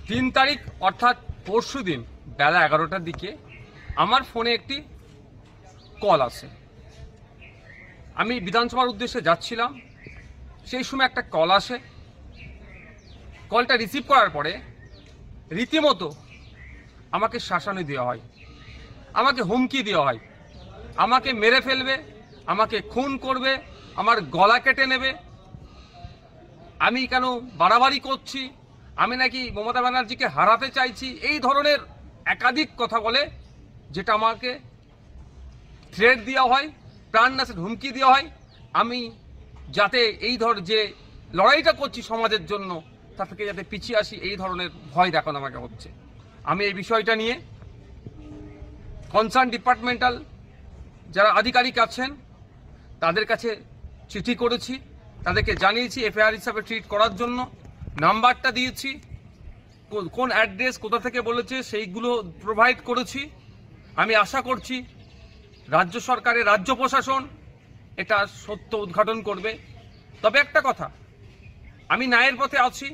3 তারিখ অর্থাৎ পরশু দিন বেলা 11টার দিকে আমার ফোনে একটি কল আসে। আমি বিধানসভার উদ্দেশ্যে যাচ্ছিলাম, সেই সময় একটা কল আসে। কলটা রিসিভ করার পরে রীতিমতো আমাকে শাসানি দেওয়া হয়, আমাকে হুমকি দেওয়া হয়, আমাকে মেরে ফেলবে, আমাকে খুন করবে, আমার গলা কেটে নেবে, আমি কেন বাড়াবাড়ি করছি, আমি নাকি মমতা ব্যানার্জিকে হারাতে চাইছি, এই ধরনের একাধিক কথা বলে, যেটা আমাকে থ্রেট দেওয়া হয়, প্রাণনাশের হুমকি দেওয়া হয়। আমি যাতে এই যে লড়াইটা করছি সমাজের জন্য, তা থেকে যাতে পিছিয়ে আসি, এই ধরনের ভয় দেখানো আমাকে হচ্ছে। আমি এই বিষয়টা নিয়ে কনসার্ন ডিপার্টমেন্টাল যারা আধিকারিক আছেন তাদের কাছে চিঠি করেছি, তাদেরকে জানিয়েছি এফআইআর হিসাবে ট্রিট করার জন্য, নাম্বারটা দিয়েছি, কোন অ্যাড্রেস কোথা থেকে বলেছে সেইগুলো প্রোভাইড করেছি। আমি আশা করছি রাজ্য সরকারের রাজ্য প্রশাসন এটা সত্য উদ্ঘাটন করবে। তবে একটা কথা, আমি ন্যায়ের পথে আছি,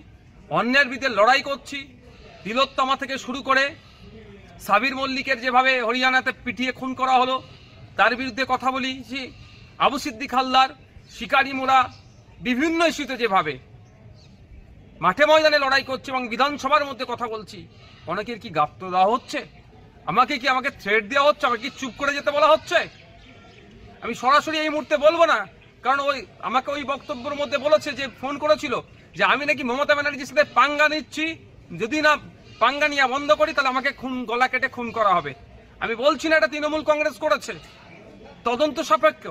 অন্যায়ের বিরুদ্ধে লড়াই করছি। তিলোত্তমা থেকে শুরু করে সাবির মল্লিকের যেভাবে হরিয়ানাতে পিটিয়ে খুন করা হলো তার বিরুদ্ধে কথা বলেছি, আবু সিদ্দিক হালদার, শিকারি মোড়া, বিভিন্ন ইস্যুতে যেভাবে মাঠে ময়দানে লড়াই করছে এবং বিধানসভার মধ্যে কথা বলছি, অনেকের কি গাপ্ত দেওয়া হচ্ছে? আমাকে থ্রেট দেওয়া হচ্ছে? আমাকে কি চুপ করে যেতে বলা হচ্ছে? আমি সরাসরি এই মুহূর্তে বলবো না, কারণ আমাকে ওই বক্তব্যের মধ্যে বলেছে, যে ফোন করেছিল যে আমি নাকি মমতা ব্যানার্জির সাথে পাঙ্গা নিচ্ছি, যদি না পাঙ্গা নিয়ে বন্ধ করি তাহলে আমাকে গলা কেটে খুন করা হবে। আমি বলছি না এটা তৃণমূল কংগ্রেস করেছে, তদন্ত সাপেক্ষ।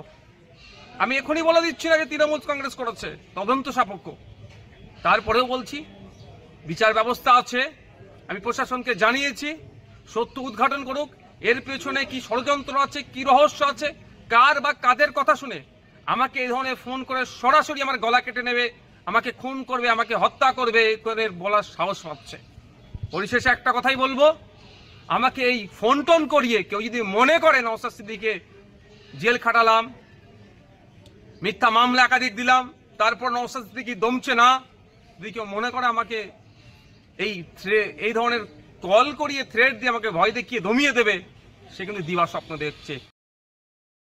আমি এখনই বলে দিচ্ছি না যে তৃণমূল কংগ্রেস করেছে, তদন্ত সাপেক্ষ। তারপরেও বলছি বিচার ব্যবস্থা আছে, আমি প্রশাসনকে জানিয়েছি, সত্য উদ্ঘাটন করুক, এর পেছনে কি ষড়যন্ত্র আছে, কি রহস্য আছে, কার বা কাদের কথা শুনে আমাকে এই ধরনের ফোন করে সরাসরি আমার গলা কেটে নেবে, আমাকে খুন করবে, আমাকে হত্যা করবে, এদের বলার সাহস পাচ্ছে। পরিশেষে একটা কথাই বলবো, আমাকে এই ফোন টোন করিয়ে কেউ যদি মনে করে নওশাদ সিদ্দিকীকে জেল খাটালাম, মিথ্যা মামলা একাধিক দিলাম, তারপর নওশাদ সিদ্দিকী দমছে না, যদি কেউ মনে করে আমাকে এই ধরনের কল করিয়ে থ্রেট দিয়ে আমাকে ভয় দেখিয়ে দমিয়ে দেবে, সে কিন্তু দিবা স্বপ্ন দেখছে।